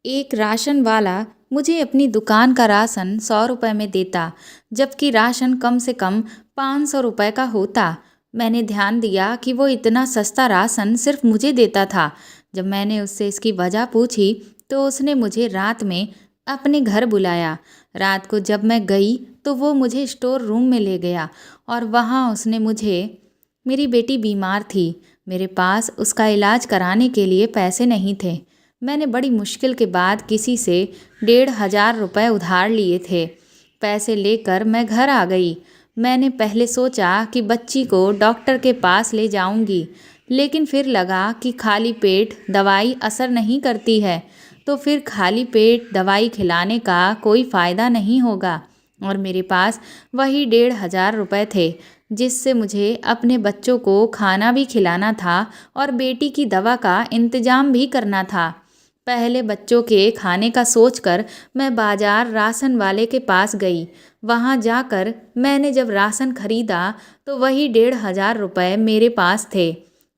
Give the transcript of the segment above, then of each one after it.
एक राशन वाला मुझे अपनी दुकान का राशन 100 रुपये में देता, जबकि राशन कम से कम 500 रुपये का होता। मैंने ध्यान दिया कि वो इतना सस्ता राशन सिर्फ मुझे देता था। जब मैंने उससे इसकी वजह पूछी तो उसने मुझे रात में अपने घर बुलाया। रात को जब मैं गई तो वो मुझे स्टोर रूम में ले गया और वहाँ उसने मुझे मेरी बेटी बीमार थी। मेरे पास उसका इलाज कराने के लिए पैसे नहीं थे। मैंने बड़ी मुश्किल के बाद किसी से 1,500 रुपये उधार लिए थे। पैसे लेकर मैं घर आ गई। मैंने पहले सोचा कि बच्ची को डॉक्टर के पास ले जाऊंगी, लेकिन फिर लगा कि खाली पेट दवाई असर नहीं करती है, तो फिर खाली पेट दवाई खिलाने का कोई फ़ायदा नहीं होगा। और मेरे पास वही 1,500 रुपये थे, जिससे मुझे अपने बच्चों को खाना भी खिलाना था और बेटी की दवा का इंतज़ाम भी करना था। पहले बच्चों के खाने का सोचकर मैं बाजार राशन वाले के पास गई। वहाँ जाकर मैंने जब राशन खरीदा तो वही 1,500 रुपये मेरे पास थे।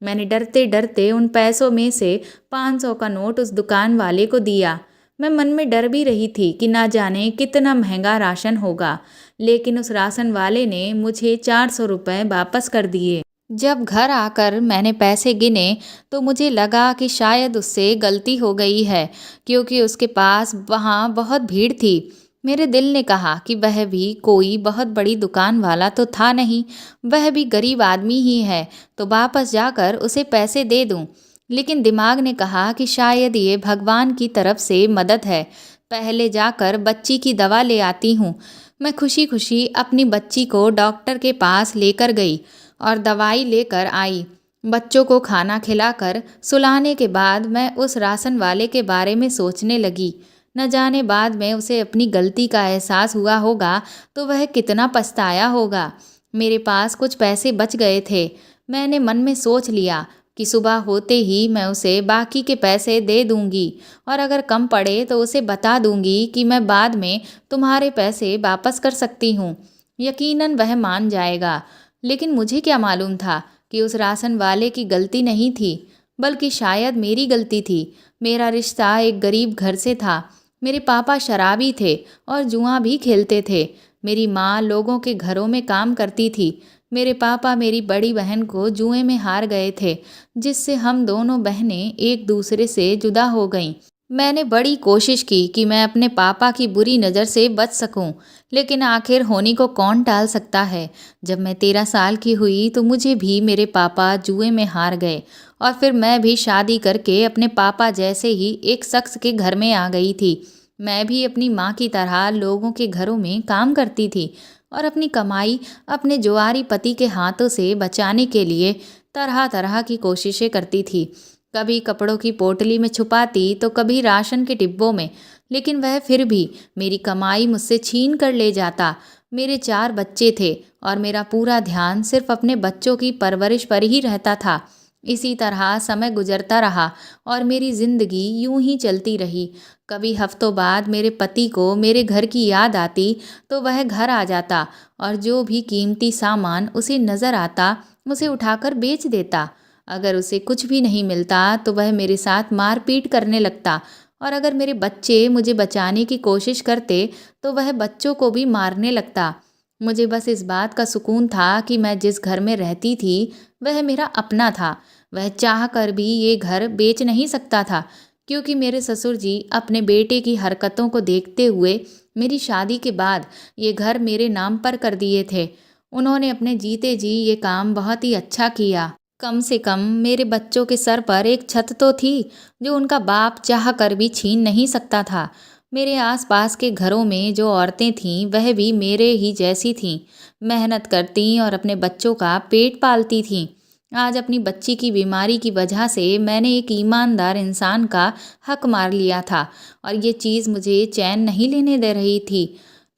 मैंने डरते डरते उन पैसों में से 500 का नोट उस दुकान वाले को दिया। मैं मन में डर भी रही थी कि ना जाने कितना महंगा राशन होगा, लेकिन उस राशन वाले ने मुझे 400 रुपये वापस कर दिए। जब घर आकर मैंने पैसे गिने तो मुझे लगा कि शायद उससे गलती हो गई है, क्योंकि उसके पास वहाँ बहुत भीड़ थी। मेरे दिल ने कहा कि वह भी कोई बहुत बड़ी दुकान वाला तो था नहीं, वह भी गरीब आदमी ही है, तो वापस जाकर उसे पैसे दे दूं। लेकिन दिमाग ने कहा कि शायद ये भगवान की तरफ से मदद है, पहले जाकर बच्ची की दवा ले आती हूँ। मैं खुशी खुशी अपनी बच्ची को डॉक्टर के पास लेकर गई और दवाई लेकर आई। बच्चों को खाना खिलाकर सुलाने के बाद मैं उस राशन वाले के बारे में सोचने लगी। न जाने बाद में उसे अपनी गलती का एहसास हुआ होगा तो वह कितना पछताया होगा। मेरे पास कुछ पैसे बच गए थे। मैंने मन में सोच लिया कि सुबह होते ही मैं उसे बाकी के पैसे दे दूंगी, और अगर कम पड़े तो उसे बता दूंगी कि मैं बाद में तुम्हारे पैसे वापस कर सकती हूँ। यकीनन वह मान जाएगा। लेकिन मुझे क्या मालूम था कि उस राशन वाले की गलती नहीं थी, बल्कि शायद मेरी गलती थी। मेरा रिश्ता एक गरीब घर से था। मेरे पापा शराबी थे और जुआ भी खेलते थे। मेरी माँ लोगों के घरों में काम करती थी। मेरे पापा मेरी बड़ी बहन को जुए में हार गए थे, जिससे हम दोनों बहनें एक दूसरे से जुदा हो गईं। मैंने बड़ी कोशिश की कि मैं अपने पापा की बुरी नज़र से बच सकूं, लेकिन आखिर होनी को कौन टाल सकता है। जब मैं 13 साल की हुई तो मुझे भी मेरे पापा जुए में हार गए, और फिर मैं भी शादी करके अपने पापा जैसे ही एक शख्स के घर में आ गई थी। मैं भी अपनी माँ की तरह लोगों के घरों में काम करती थी और अपनी कमाई अपने जुआरी पति के हाथों से बचाने के लिए तरह तरह की कोशिशें करती थी। कभी कपड़ों की पोटली में छुपाती तो कभी राशन के डिब्बों में, लेकिन वह फिर भी मेरी कमाई मुझसे छीन कर ले जाता। मेरे 4 बच्चे थे और मेरा पूरा ध्यान सिर्फ अपने बच्चों की परवरिश पर ही रहता था। इसी तरह समय गुजरता रहा और मेरी जिंदगी यूं ही चलती रही। कभी हफ्तों बाद मेरे पति को मेरे घर की याद आती तो वह घर आ जाता और जो भी कीमती सामान उसे नज़र आता उसे उठाकर बेच देता। अगर उसे कुछ भी नहीं मिलता तो वह मेरे साथ मारपीट करने लगता, और अगर मेरे बच्चे मुझे बचाने की कोशिश करते तो वह बच्चों को भी मारने लगता। मुझे बस इस बात का सुकून था कि मैं जिस घर में रहती थी वह मेरा अपना था। वह चाह कर भी ये घर बेच नहीं सकता था, क्योंकि मेरे ससुर जी अपने बेटे की हरकतों को देखते हुए मेरी शादी के बाद ये घर मेरे नाम पर कर दिए थे। उन्होंने अपने जीते जी ये काम बहुत ही अच्छा किया। कम से कम मेरे बच्चों के सर पर एक छत तो थी, जो उनका बाप चाह कर भी छीन नहीं सकता था। मेरे आसपास के घरों में जो औरतें थीं वह भी मेरे ही जैसी थीं, मेहनत करती और अपने बच्चों का पेट पालती थीं। आज अपनी बच्ची की बीमारी की वजह से मैंने एक ईमानदार इंसान का हक मार लिया था, और ये चीज़ मुझे चैन नहीं लेने दे रही थी।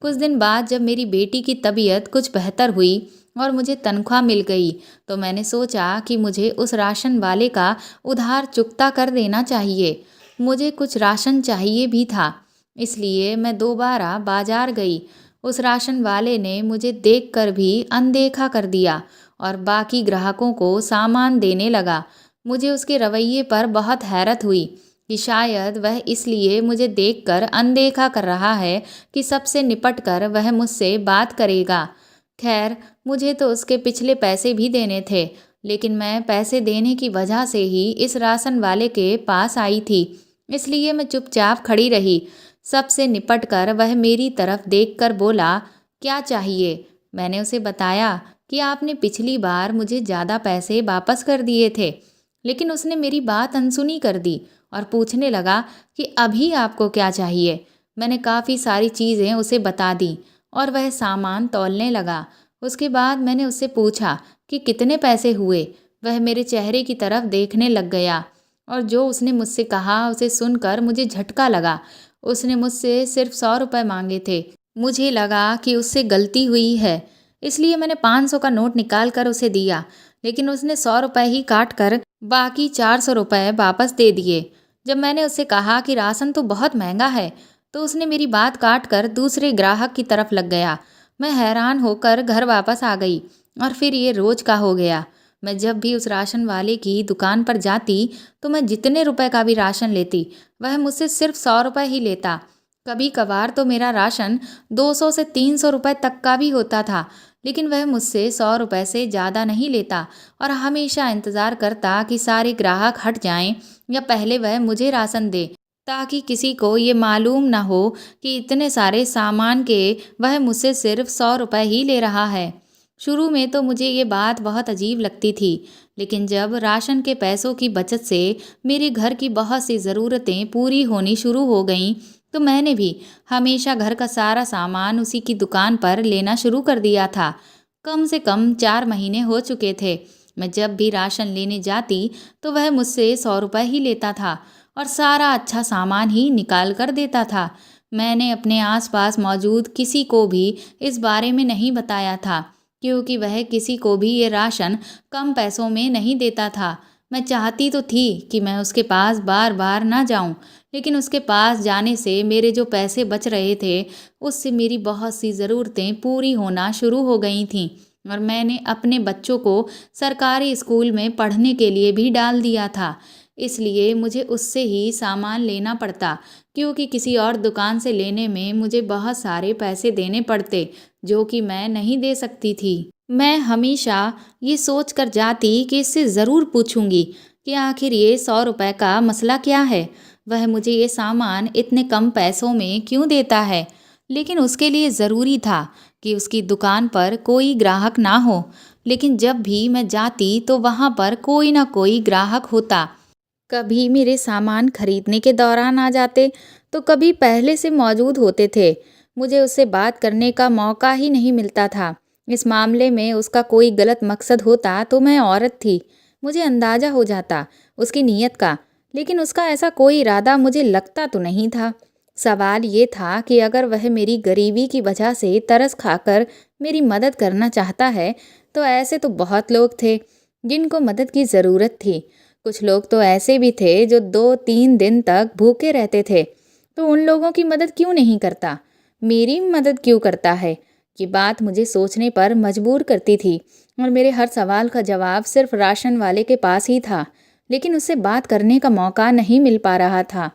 कुछ दिन बाद जब मेरी बेटी की तबीयत कुछ बेहतर हुई और मुझे तनख्वाह मिल गई, तो मैंने सोचा कि मुझे उस राशन वाले का उधार चुकता कर देना चाहिए। मुझे कुछ राशन चाहिए भी था, इसलिए मैं दोबारा बाजार गई। उस राशन वाले ने मुझे देखकर भी अनदेखा कर दिया और बाकी ग्राहकों को सामान देने लगा। मुझे उसके रवैये पर बहुत हैरत हुई। कि शायद वह इसलिए मुझे देखकर अनदेखा कर रहा है कि सबसे निपट कर वह मुझसे बात करेगा। खैर, मुझे तो उसके पिछले पैसे भी देने थे, लेकिन मैं पैसे देने की वजह से ही इस राशन वाले के पास आई थी, इसलिए मैं चुपचाप खड़ी रही। सबसे निपट कर वह मेरी तरफ देखकर बोला, क्या चाहिए? मैंने उसे बताया कि आपने पिछली बार मुझे ज़्यादा पैसे वापस कर दिए थे, लेकिन उसने मेरी बात अनसुनी कर दी और पूछने लगा कि अभी आपको क्या चाहिए। मैंने काफ़ी सारी चीज़ें उसे बता दी और वह सामान तौलने लगा। उसके बाद मैंने उससे पूछा कि कितने पैसे हुए। वह मेरे चेहरे की तरफ देखने लग गया और जो उसने मुझसे कहा उसे सुनकर मुझे झटका लगा। उसने मुझसे सिर्फ 100 रुपये मांगे थे। मुझे लगा कि उससे गलती हुई है, इसलिए मैंने 500 का नोट निकाल कर उसे दिया, लेकिन उसने 100 रुपये ही काट कर बाकी 400 रुपये वापस दे दिए। जब मैंने उससे कहा कि राशन तो बहुत महंगा है, तो उसने मेरी बात काट कर दूसरे ग्राहक की तरफ लग गया। मैं हैरान होकर घर वापस आ गई और फिर ये रोज का हो गया। मैं जब भी उस राशन वाले की दुकान पर जाती तो मैं जितने रुपए का भी राशन लेती, वह मुझसे सिर्फ 100 रुपये ही लेता। कभी कभार तो मेरा राशन 200 से 300 रुपये तक का भी होता था, लेकिन वह मुझसे 100 रुपये से ज़्यादा नहीं लेता और हमेशा इंतज़ार करता कि सारे ग्राहक हट जाएं या पहले वह मुझे राशन दे, ताकि किसी को ये मालूम ना हो कि इतने सारे सामान के वह मुझसे सिर्फ 100 रुपये ही ले रहा है। शुरू में तो मुझे ये बात बहुत अजीब लगती थी, लेकिन जब राशन के पैसों की बचत से मेरे घर की बहुत सी ज़रूरतें पूरी होनी शुरू हो गईं, तो मैंने भी हमेशा घर का सारा सामान उसी की दुकान पर लेना शुरू कर दिया था। कम से कम 4 महीने हो चुके थे। मैं जब भी राशन लेने जाती तो वह मुझसे 100 रुपये ही लेता था और सारा अच्छा सामान ही निकाल कर देता था। मैंने अपने आसपास मौजूद किसी को भी इस बारे में नहीं बताया था, क्योंकि वह किसी को भी ये राशन कम पैसों में नहीं देता था। मैं चाहती तो थी कि मैं उसके पास बार बार ना जाऊं, लेकिन उसके पास जाने से मेरे जो पैसे बच रहे थे, उससे मेरी बहुत सी ज़रूरतें पूरी होना शुरू हो गई थीं और मैंने अपने बच्चों को सरकारी स्कूल में पढ़ने के लिए भी डाल दिया था। इसलिए मुझे उससे ही सामान लेना पड़ता, क्योंकि किसी और दुकान से लेने में मुझे बहुत सारे पैसे देने पड़ते, जो कि मैं नहीं दे सकती थी। मैं हमेशा ये सोच कर जाती कि इससे ज़रूर पूछूंगी कि आखिर ये 100 रुपये का मसला क्या है, वह मुझे ये सामान इतने कम पैसों में क्यों देता है। लेकिन उसके लिए ज़रूरी था कि उसकी दुकान पर कोई ग्राहक ना हो, लेकिन जब भी मैं जाती तो वहाँ पर कोई ना कोई ग्राहक होता। कभी मेरे सामान खरीदने के दौरान आ जाते, तो कभी पहले से मौजूद होते थे। मुझे उससे बात करने का मौका ही नहीं मिलता था। इस मामले में उसका कोई गलत मकसद होता तो मैं औरत थी, मुझे अंदाज़ा हो जाता उसकी नीयत का, लेकिन उसका ऐसा कोई इरादा मुझे लगता तो नहीं था। सवाल ये था कि अगर वह मेरी गरीबी की वजह से तरस खाकर मेरी मदद करना चाहता है, तो ऐसे तो बहुत लोग थे जिनको मदद की ज़रूरत थी। कुछ लोग तो ऐसे भी थे जो 2-3 दिन तक भूखे रहते थे, तो उन लोगों की मदद क्यों नहीं करता, मेरी मदद क्यों करता है? ये बात मुझे सोचने पर मजबूर करती थी और मेरे हर सवाल का जवाब सिर्फ राशन वाले के पास ही था, लेकिन उससे बात करने का मौका नहीं मिल पा रहा था।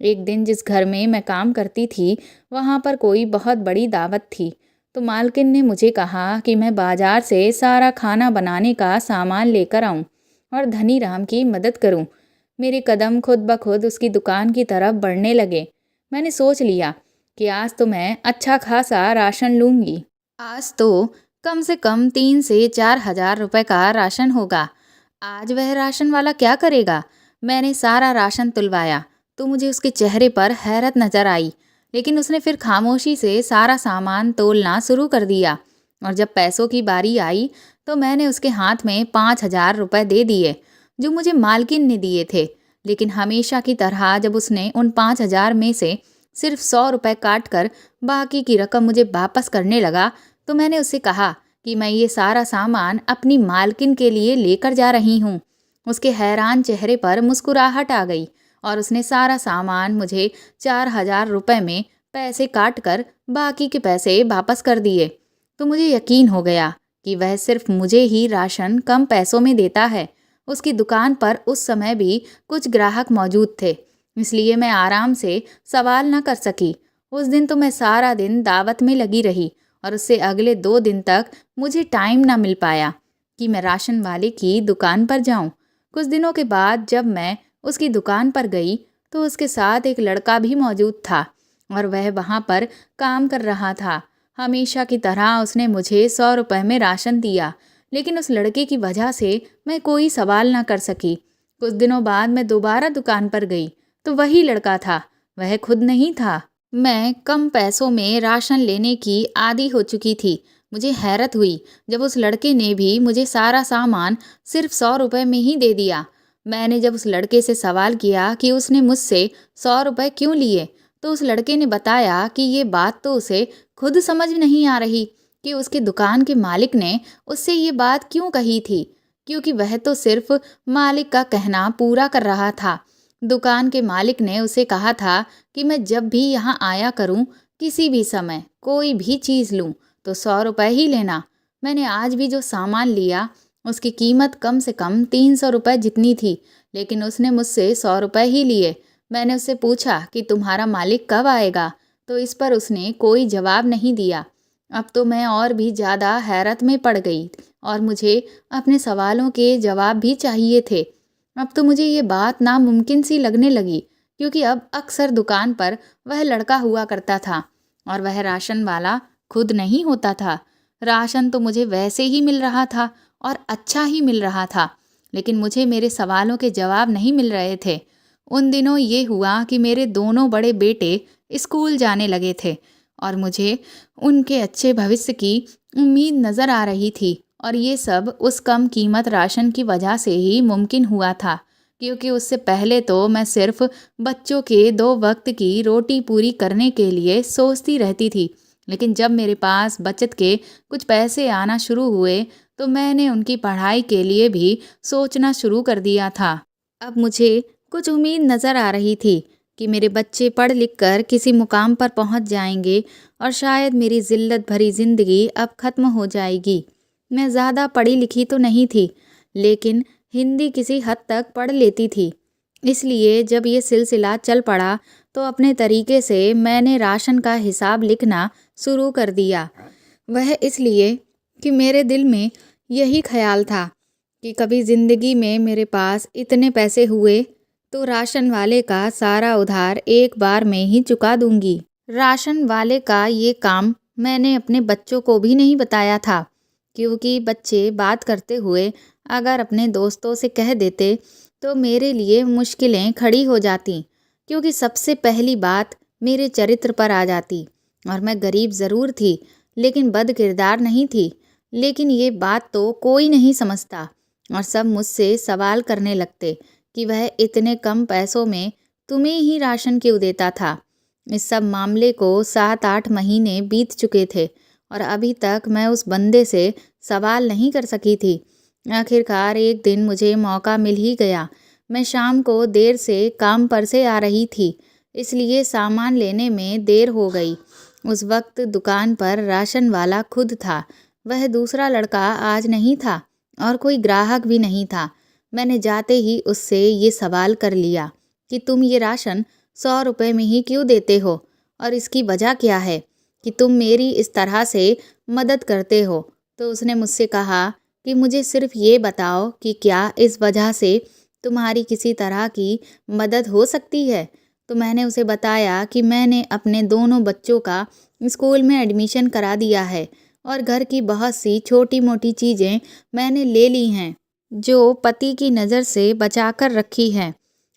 एक दिन जिस घर में मैं काम करती थी, वहाँ पर कोई बहुत बड़ी दावत थी, तो मालकिन ने मुझे कहा कि मैं बाजार से सारा खाना बनाने का सामान लेकर आऊँ और धनी राम की मदद करूं। मेरे कदम खुद ब खुद उसकी दुकान की तरफ बढ़ने लगे। मैंने सोच लिया कि आज तो मैं अच्छा खासा राशन लूंगी। आज तो कम से कम 3 से 4 हज़ार रुपये का राशन होगा। आज वह राशन वाला क्या करेगा? मैंने सारा राशन तुलवाया तो मुझे उसके चेहरे पर हैरत नजर आई, लेकिन उसने फिर खामोशी से सारा सामान तोलना शुरू कर दिया और जब पैसों की बारी आई तो मैंने उसके हाथ में 5,000 रुपये दे दिए, जो मुझे मालकिन ने दिए थे। लेकिन हमेशा की तरह जब उसने उन 5,000 में से सिर्फ 100 रुपये काट कर बाकी की रकम मुझे वापस करने लगा, तो मैंने उससे कहा कि मैं ये सारा सामान अपनी मालकिन के लिए लेकर जा रही हूँ। उसके हैरान चेहरे पर मुस्कुराहट आ गई और उसने सारा सामान मुझे 4,000 रुपये में पैसे काट कर बाकी के पैसे वापस कर दिए। तो मुझे यकीन हो गया कि वह सिर्फ मुझे ही राशन कम पैसों में देता है। उसकी दुकान पर उस समय भी कुछ ग्राहक मौजूद थे, इसलिए मैं आराम से सवाल न कर सकी। उस दिन तो मैं सारा दिन दावत में लगी रही और उससे अगले 2 दिन तक मुझे टाइम ना मिल पाया कि मैं राशन वाले की दुकान पर जाऊं। कुछ दिनों के बाद जब मैं उसकी दुकान पर गई तो उसके साथ एक लड़का भी मौजूद था और वह वहां पर काम कर रहा था। हमेशा की तरह उसने मुझे 100 रुपए में राशन दिया, लेकिन उस लड़के की वजह से मैं कोई सवाल ना कर सकी। कुछ दिनों बाद मैं दोबारा दुकान पर गई तो वही लड़का था, वह खुद नहीं था। मैं कम पैसों में राशन लेने की आदी हो चुकी थी। मुझे हैरत हुई जब उस लड़के ने भी मुझे सारा सामान सिर्फ 100 रुपए में ही दे दिया। मैंने जब उस लड़के से सवाल किया कि उसने मुझसे 100 रुपए क्यों लिए, तो उस लड़के ने बताया कि ये बात तो उसे खुद समझ नहीं आ रही कि उसके दुकान के मालिक ने उससे ये बात क्यों कही थी, क्योंकि वह तो सिर्फ मालिक का कहना पूरा कर रहा था। दुकान के मालिक ने उसे कहा था कि मैं जब भी यहाँ आया करूँ, किसी भी समय कोई भी चीज़ लूँ तो 100 रुपए ही लेना। मैंने आज भी जो सामान लिया उसकी कीमत कम से कम 300 रुपए जितनी थी, लेकिन उसने मुझसे 100 रुपए ही लिए। मैंने उससे पूछा कि तुम्हारा मालिक कब आएगा, तो इस पर उसने कोई जवाब नहीं दिया। अब तो मैं और भी ज़्यादा हैरत में पड़ गई और मुझे अपने सवालों के जवाब भी चाहिए थे। अब तो मुझे ये बात नामुमकिन सी लगने लगी, क्योंकि अब अक्सर दुकान पर वह लड़का हुआ करता था और वह राशन वाला खुद नहीं होता था। राशन तो मुझे वैसे ही मिल रहा था और अच्छा ही मिल रहा था, लेकिन मुझे मेरे सवालों के जवाब नहीं मिल रहे थे। उन दिनों ये हुआ कि मेरे दोनों बड़े बेटे स्कूल जाने लगे थे और मुझे उनके अच्छे भविष्य की उम्मीद नज़र आ रही थी, और ये सब उस कम कीमत राशन की वजह से ही मुमकिन हुआ था, क्योंकि उससे पहले तो मैं सिर्फ बच्चों के 2 वक्त की रोटी पूरी करने के लिए सोचती रहती थी। लेकिन जब मेरे पास बचत के कुछ पैसे आना शुरू हुए तो मैंने उनकी पढ़ाई के लिए भी सोचना शुरू कर दिया था। अब मुझे कुछ उम्मीद नज़र आ रही थी कि मेरे बच्चे पढ़ लिख कर किसी मुकाम पर पहुंच जाएंगे और शायद मेरी ज़िल्लत भरी ज़िंदगी अब ख़त्म हो जाएगी। मैं ज़्यादा पढ़ी लिखी तो नहीं थी, लेकिन हिंदी किसी हद तक पढ़ लेती थी। इसलिए जब ये सिलसिला चल पड़ा तो अपने तरीके से मैंने राशन का हिसाब लिखना शुरू कर दिया। वह इसलिए कि मेरे दिल में यही ख्याल था कि कभी ज़िंदगी में मेरे पास इतने पैसे हुए तो राशन वाले का सारा उधार एक बार में ही चुका दूंगी। राशन वाले का ये काम मैंने अपने बच्चों को भी नहीं बताया था, क्योंकि बच्चे बात करते हुए अगर अपने दोस्तों से कह देते तो मेरे लिए मुश्किलें खड़ी हो जाती, क्योंकि सबसे पहली बात मेरे चरित्र पर आ जाती। और मैं गरीब ज़रूर थी, लेकिन बद किरदार नहीं थी। लेकिन ये बात तो कोई नहीं समझता और सब मुझसे सवाल करने लगते कि वह इतने कम पैसों में तुम्हें ही राशन क्यों देता था। इस सब मामले को 7-8 महीने बीत चुके थे और अभी तक मैं उस बंदे से सवाल नहीं कर सकी थी। आखिरकार एक दिन मुझे मौका मिल ही गया। मैं शाम को देर से काम पर से आ रही थी, इसलिए सामान लेने में देर हो गई। उस वक्त दुकान पर राशन वाला खुद था। वह दूसरा लड़का आज नहीं था और कोई ग्राहक भी नहीं था। मैंने जाते ही उससे ये सवाल कर लिया कि तुम ये राशन 100 रुपये में ही क्यों देते हो और इसकी वजह क्या है कि तुम मेरी इस तरह से मदद करते हो। तो उसने मुझसे कहा कि मुझे सिर्फ ये बताओ कि क्या इस वजह से तुम्हारी किसी तरह की मदद हो सकती है। तो मैंने उसे बताया कि मैंने अपने दोनों बच्चों का स्कूल में एडमिशन करा दिया है और घर की बहुत सी छोटी मोटी चीज़ें मैंने ले ली हैं जो पति की नज़र से बचा कर रखी हैं।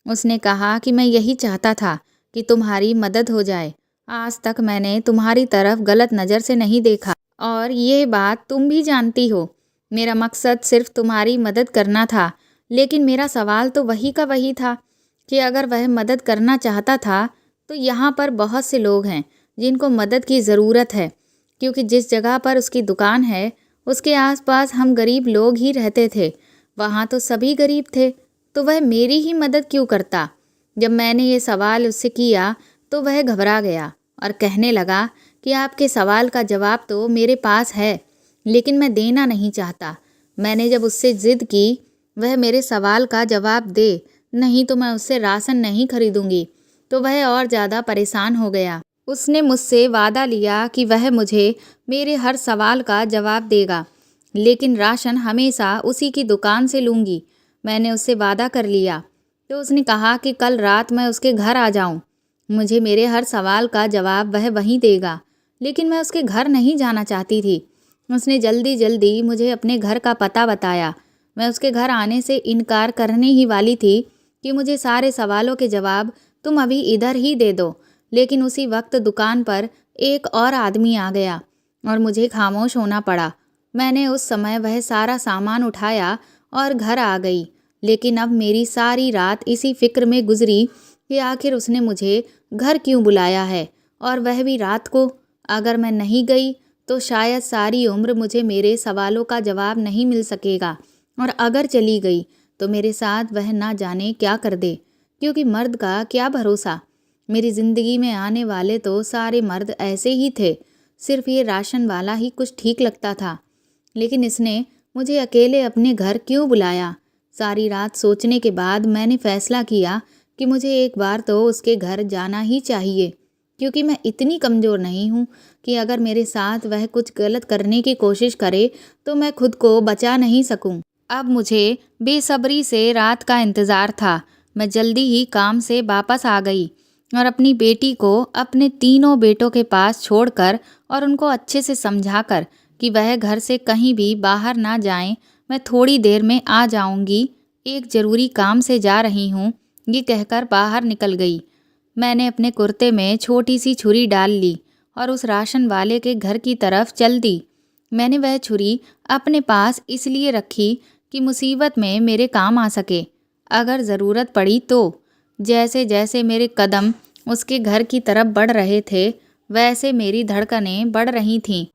उसने कहा कि मैं यही चाहता था कि तुम्हारी मदद हो जाए। आज तक मैंने तुम्हारी तरफ गलत नज़र से नहीं देखा और ये बात तुम भी जानती हो। मेरा मकसद सिर्फ तुम्हारी मदद करना था, लेकिन मेरा सवाल तो वही का वही था कि अगर वह मदद करना चाहता था तो यहाँ पर बहुत से लोग हैं जिनको मदद की ज़रूरत है, क्योंकि जिस जगह पर उसकी दुकान है उसके आसपास हम गरीब लोग ही रहते थे। वहाँ तो सभी गरीब थे, तो वह मेरी ही मदद क्यों करता। जब मैंने ये सवाल उससे किया तो वह घबरा गया और कहने लगा कि आपके सवाल का जवाब तो मेरे पास है, लेकिन मैं देना नहीं चाहता। मैंने जब उससे ज़िद की वह मेरे सवाल का जवाब दे, नहीं तो मैं उससे राशन नहीं खरीदूंगी। तो वह और ज़्यादा परेशान हो गया। उसने मुझसे वादा लिया कि वह मुझे मेरे हर सवाल का जवाब देगा, लेकिन राशन हमेशा उसी की दुकान से लूँगी। मैंने उससे वादा कर लिया। तो उसने कहा कि कल रात मैं उसके घर आ जाऊँ। मुझे मेरे हर सवाल का जवाब वह वहीं देगा, लेकिन मैं उसके घर नहीं जाना चाहती थी। उसने जल्दी जल्दी मुझे अपने घर का पता बताया। मैं उसके घर आने से इनकार करने ही वाली थी कि मुझे सारे सवालों के जवाब तुम अभी इधर ही दे दो, लेकिन उसी वक्त दुकान पर एक और आदमी आ गया और मुझे खामोश होना पड़ा। मैंने उस समय वह सारा सामान उठाया और घर आ गई, लेकिन अब मेरी सारी रात इसी फिक्र में गुजरी कि आखिर उसने मुझे घर क्यों बुलाया है, और वह भी रात को। अगर मैं नहीं गई तो शायद सारी उम्र मुझे मेरे सवालों का जवाब नहीं मिल सकेगा, और अगर चली गई तो मेरे साथ वह ना जाने क्या कर दे, क्योंकि मर्द का क्या भरोसा। मेरी ज़िंदगी में आने वाले तो सारे मर्द ऐसे ही थे, सिर्फ ये राशन वाला ही कुछ ठीक लगता था। लेकिन इसने मुझे अकेले अपने घर क्यों बुलाया? सारी रात सोचने के बाद मैंने फैसला किया कि मुझे एक बार तो उसके घर जाना ही चाहिए, क्योंकि मैं इतनी कमज़ोर नहीं हूँ कि अगर मेरे साथ वह कुछ गलत करने की कोशिश करे तो मैं खुद को बचा नहीं सकूँ। अब मुझे बेसब्री से रात का इंतज़ार था। मैं जल्दी ही काम से वापस आ गई और अपनी बेटी को अपने तीनों बेटों के पास छोड़कर और उनको अच्छे से समझाकर कि वह घर से कहीं भी बाहर ना जाएं, मैं थोड़ी देर में आ जाऊंगी, एक ज़रूरी काम से जा रही हूँ, ये कहकर बाहर निकल गई। मैंने अपने कुर्ते में छोटी सी छुरी डाल ली और उस राशन वाले के घर की तरफ चल दी। मैंने वह छुरी अपने पास इसलिए रखी कि मुसीबत में मेरे काम आ सके, अगर ज़रूरत पड़ी तो। जैसे जैसे मेरे कदम उसके घर की तरफ बढ़ रहे थे, वैसे मेरी धड़कनें बढ़ रही थीं।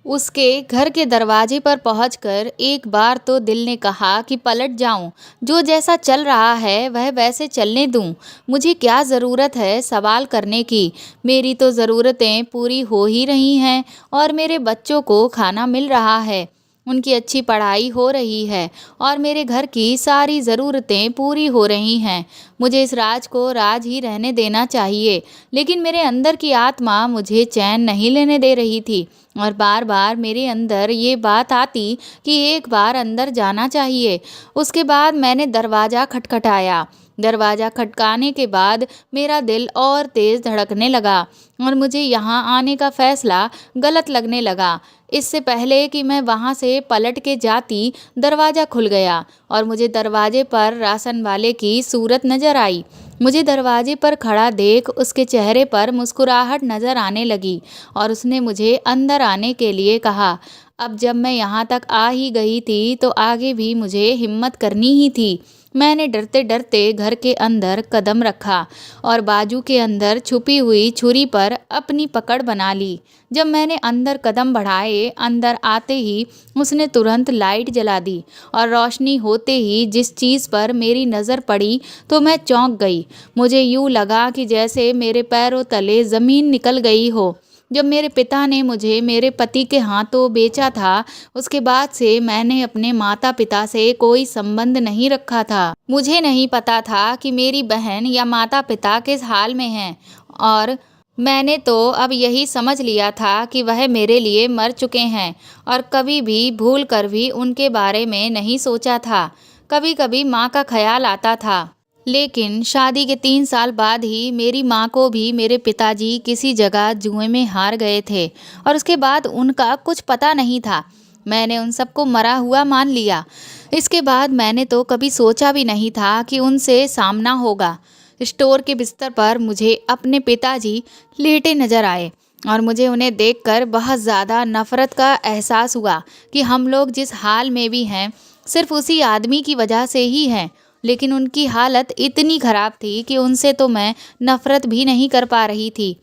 उसके घर के दरवाजे पर पहुंचकर एक बार तो दिल ने कहा कि पलट जाऊं, जो जैसा चल रहा है वह वैसे चलने दूं। मुझे क्या ज़रूरत है सवाल करने की? मेरी तो ज़रूरतें पूरी हो ही रही हैं और मेरे बच्चों को खाना मिल रहा है, उनकी अच्छी पढ़ाई हो रही है और मेरे घर की सारी ज़रूरतें पूरी हो रही हैं। मुझे इस राज को राज ही रहने देना चाहिए, लेकिन मेरे अंदर की आत्मा मुझे चैन नहीं लेने दे रही थी और बार बार मेरे अंदर ये बात आती कि एक बार अंदर जाना चाहिए। उसके बाद मैंने दरवाज़ा खटखटाया। दरवाज़ा खटकाने के बाद मेरा दिल और तेज़ धड़कने लगा और मुझे यहाँ आने का फ़ैसला गलत लगने लगा। इससे पहले कि मैं वहाँ से पलट के जाती, दरवाज़ा खुल गया और मुझे दरवाजे पर राशन वाले की सूरत नज़र आई। मुझे दरवाजे पर खड़ा देख उसके चेहरे पर मुस्कुराहट नज़र आने लगी और उसने मुझे अंदर आने के लिए कहा। अब जब मैं यहाँ तक आ ही गई थी तो आगे भी मुझे हिम्मत करनी ही थी। मैंने डरते डरते घर के अंदर कदम रखा और बाजू के अंदर छुपी हुई छुरी पर अपनी पकड़ बना ली। जब मैंने अंदर कदम बढ़ाए, अंदर आते ही उसने तुरंत लाइट जला दी और रोशनी होते ही जिस चीज़ पर मेरी नज़र पड़ी तो मैं चौंक गई। मुझे यूँ लगा कि जैसे मेरे पैरों तले ज़मीन निकल गई हो। जब मेरे पिता ने मुझे मेरे पति के हाथों बेचा था, उसके बाद से मैंने अपने माता पिता से कोई संबंध नहीं रखा था। मुझे नहीं पता था कि मेरी बहन या माता पिता किस हाल में हैं, और मैंने तो अब यही समझ लिया था कि वह मेरे लिए मर चुके हैं और कभी भी भूल कर भी उनके बारे में नहीं सोचा था। कभी कभी माँ का ख्याल आता था, लेकिन शादी के 3 साल बाद ही मेरी माँ को भी मेरे पिताजी किसी जगह जुए में हार गए थे और उसके बाद उनका कुछ पता नहीं था। मैंने उन सबको मरा हुआ मान लिया। इसके बाद मैंने तो कभी सोचा भी नहीं था कि उनसे सामना होगा। स्टोर के बिस्तर पर मुझे अपने पिताजी लेटे नजर आए और मुझे उन्हें देखकर बहुत ज़्यादा नफ़रत का एहसास हुआ कि हम लोग जिस हाल में भी हैं सिर्फ उसी आदमी की वजह से ही हैं। लेकिन उनकी हालत इतनी ख़राब थी कि उनसे तो मैं नफ़रत भी नहीं कर पा रही थी।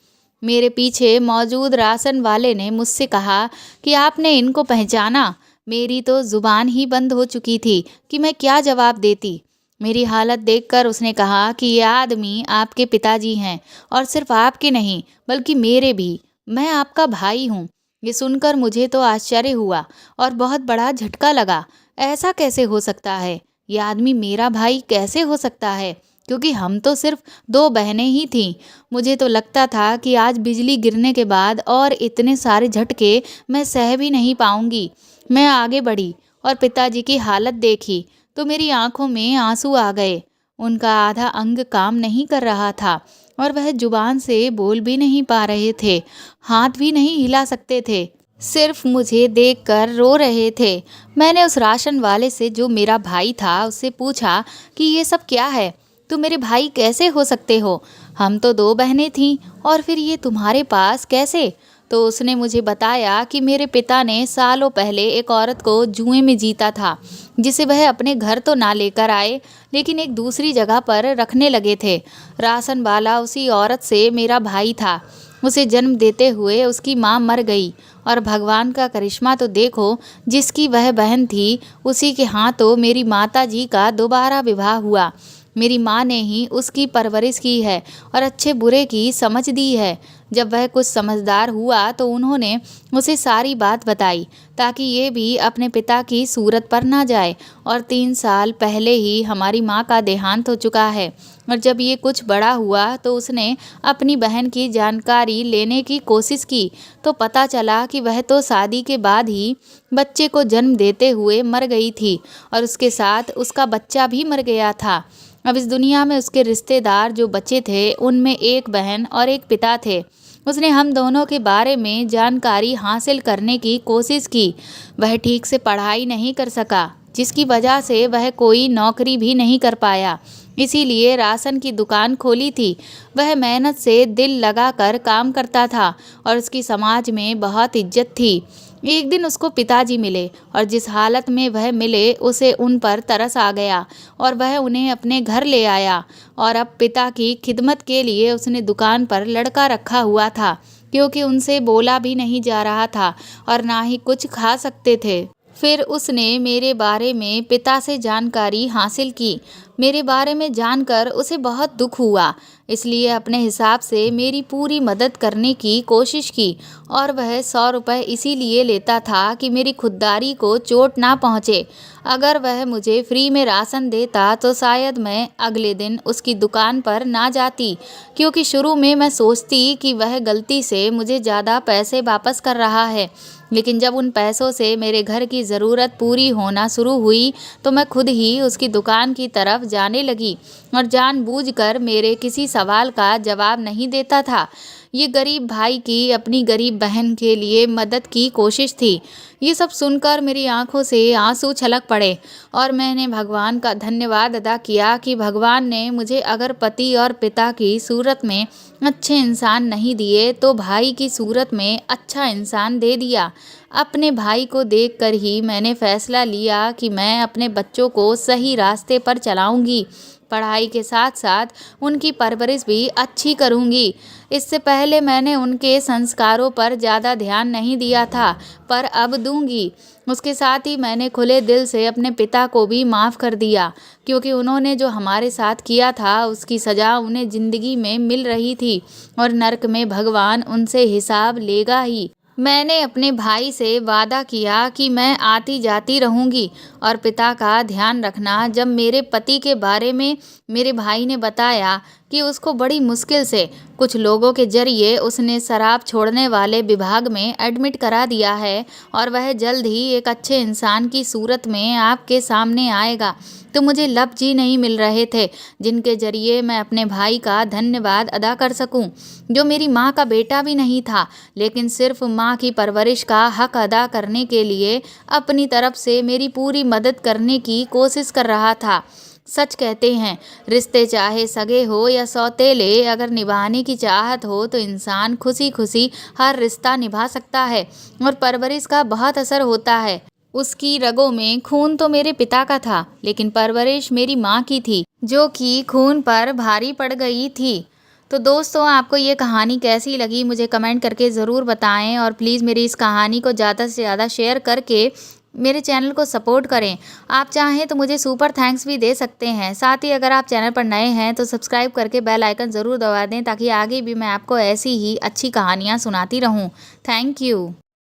मेरे पीछे मौजूद राशन वाले ने मुझसे कहा कि आपने इनको पहचाना। मेरी तो ज़ुबान ही बंद हो चुकी थी कि मैं क्या जवाब देती। मेरी हालत देखकर उसने कहा कि ये आदमी आपके पिताजी हैं और सिर्फ आपके नहीं बल्कि मेरे भी। मैं आपका भाई हूँ। ये सुनकर मुझे तो आश्चर्य हुआ और बहुत बड़ा झटका लगा। ऐसा कैसे हो सकता है? ये आदमी मेरा भाई कैसे हो सकता है, क्योंकि हम तो सिर्फ 2 बहनें ही थीं। मुझे तो लगता था कि आज बिजली गिरने के बाद और इतने सारे झटके मैं सह भी नहीं पाऊंगी। मैं आगे बढ़ी और पिताजी की हालत देखी तो मेरी आंखों में आंसू आ गए। उनका आधा अंग काम नहीं कर रहा था और वह जुबान से बोल भी नहीं पा रहे थे, हाथ भी नहीं हिला सकते थे, सिर्फ मुझे देखकर रो रहे थे। मैंने उस राशन वाले से, जो मेरा भाई था, उससे पूछा कि ये सब क्या है? तुम मेरे भाई कैसे हो सकते हो? हम तो 2 बहनें थीं और फिर ये तुम्हारे पास कैसे? तो उसने मुझे बताया कि मेरे पिता ने सालों पहले एक औरत को जुए में जीता था, जिसे वह अपने घर तो ना लेकर आए, लेकिन एक दूसरी जगह पर रखने लगे थे। राशन वाला उसी औरत से मेरा भाई था। उसे जन्म देते हुए उसकी माँ मर गई और भगवान का करिश्मा तो देखो, जिसकी वह बहन थी उसी के हाथों मेरी माता जी का दोबारा विवाह हुआ। मेरी माँ ने ही उसकी परवरिश की है और अच्छे बुरे की समझ दी है। जब वह कुछ समझदार हुआ तो उन्होंने उसे सारी बात बताई, ताकि ये भी अपने पिता की सूरत पर ना जाए। और 3 साल पहले ही हमारी माँ का देहांत हो चुका है। और जब ये कुछ बड़ा हुआ तो उसने अपनी बहन की जानकारी लेने की कोशिश की, तो पता चला कि वह तो शादी के बाद ही बच्चे को जन्म देते हुए मर गई थी और उसके साथ उसका बच्चा भी मर गया था। अब इस दुनिया में उसके रिश्तेदार जो बचे थे, उनमें एक बहन और एक पिता थे। उसने हम दोनों के बारे में जानकारी हासिल करने की कोशिश की। वह ठीक से पढ़ाई नहीं कर सका, जिसकी वजह से वह कोई नौकरी भी नहीं कर पाया। इसीलिए राशन की दुकान खोली थी। वह मेहनत से दिल लगाकर काम करता था और उसकी समाज में बहुत इज्जत थी। एक दिन उसको पिताजी मिले और जिस हालत में वह मिले, उसे उन पर तरस आ गया और वह उन्हें अपने घर ले आया। और अब पिता की खिदमत के लिए उसने दुकान पर लड़का रखा हुआ था, क्योंकि उनसे बोला भी नहीं जा रहा था और ना ही कुछ खा सकते थे। फिर उसने मेरे बारे में पिता से जानकारी हासिल की। मेरे बारे में जानकर उसे बहुत दुख हुआ, इसलिए अपने हिसाब से मेरी पूरी मदद करने की कोशिश की। और वह 100 रुपये इसीलिए लेता था कि मेरी खुददारी को चोट ना पहुँचे। अगर वह मुझे फ्री में राशन देता तो शायद मैं अगले दिन उसकी दुकान पर ना जाती, क्योंकि शुरू में मैं सोचती कि वह गलती से मुझे ज़्यादा पैसे वापस कर रहा है। लेकिन जब उन पैसों से मेरे घर की ज़रूरत पूरी होना शुरू हुई तो मैं खुद ही उसकी दुकान की तरफ जाने लगी और जानबूझकर मेरे किसी सवाल का जवाब नहीं देता था। ये गरीब भाई की अपनी गरीब बहन के लिए मदद की कोशिश थी। ये सब सुनकर मेरी आंखों से आंसू छलक पड़े और मैंने भगवान का धन्यवाद अदा किया कि भगवान ने मुझे अगर पति और पिता की सूरत में अच्छे इंसान नहीं दिए तो भाई की सूरत में अच्छा इंसान दे दिया। अपने भाई को देखकर ही मैंने फैसला लिया कि मैं अपने बच्चों को सही रास्ते पर चलाऊंगी, पढ़ाई के साथ साथ उनकी परवरिश भी अच्छी करूंगी। इससे पहले मैंने उनके संस्कारों पर ज़्यादा ध्यान नहीं दिया था, पर अब दूंगी। उसके साथ ही मैंने खुले दिल से अपने पिता को भी माफ़ कर दिया, क्योंकि उन्होंने जो हमारे साथ किया था उसकी सज़ा उन्हें ज़िंदगी में मिल रही थी और नर्क में भगवान उनसे हिसाब लेगा ही। मैंने अपने भाई से वादा किया कि मैं आती जाती रहूंगी और पिता का ध्यान रखना। जब मेरे पति के बारे में मेरे भाई ने बताया कि उसको बड़ी मुश्किल से कुछ लोगों के जरिए उसने शराब छोड़ने वाले विभाग में एडमिट करा दिया है और वह जल्द ही एक अच्छे इंसान की सूरत में आपके सामने आएगा, तो मुझे लफ्ज़ ही नहीं मिल रहे थे जिनके जरिए मैं अपने भाई का धन्यवाद अदा कर सकूं, जो मेरी माँ का बेटा भी नहीं था, लेकिन सिर्फ माँ की परवरिश का हक अदा करने के लिए अपनी तरफ से मेरी पूरी मदद करने की कोशिश कर रहा था। सच कहते हैं, रिश्ते चाहे सगे हो या सौतेले, अगर निभाने की चाहत हो तो इंसान खुशी खुशी हर रिश्ता निभा सकता है। और परवरिश का बहुत असर होता है। उसकी रगों में खून तो मेरे पिता का था, लेकिन परवरिश मेरी माँ की थी, जो कि खून पर भारी पड़ गई थी। तो दोस्तों, आपको ये कहानी कैसी लगी मुझे कमेंट करके ज़रूर बताएं और प्लीज़ मेरी इस कहानी को ज़्यादा से ज़्यादा शेयर करके मेरे चैनल को सपोर्ट करें। आप चाहें तो मुझे सुपर थैंक्स भी दे सकते हैं। साथ ही अगर आप चैनल पर नए हैं तो सब्सक्राइब करके बेल आइकन ज़रूर दबा दें, ताकि आगे भी मैं आपको ऐसी ही अच्छी कहानियाँ सुनाती रहूँ। Thank you.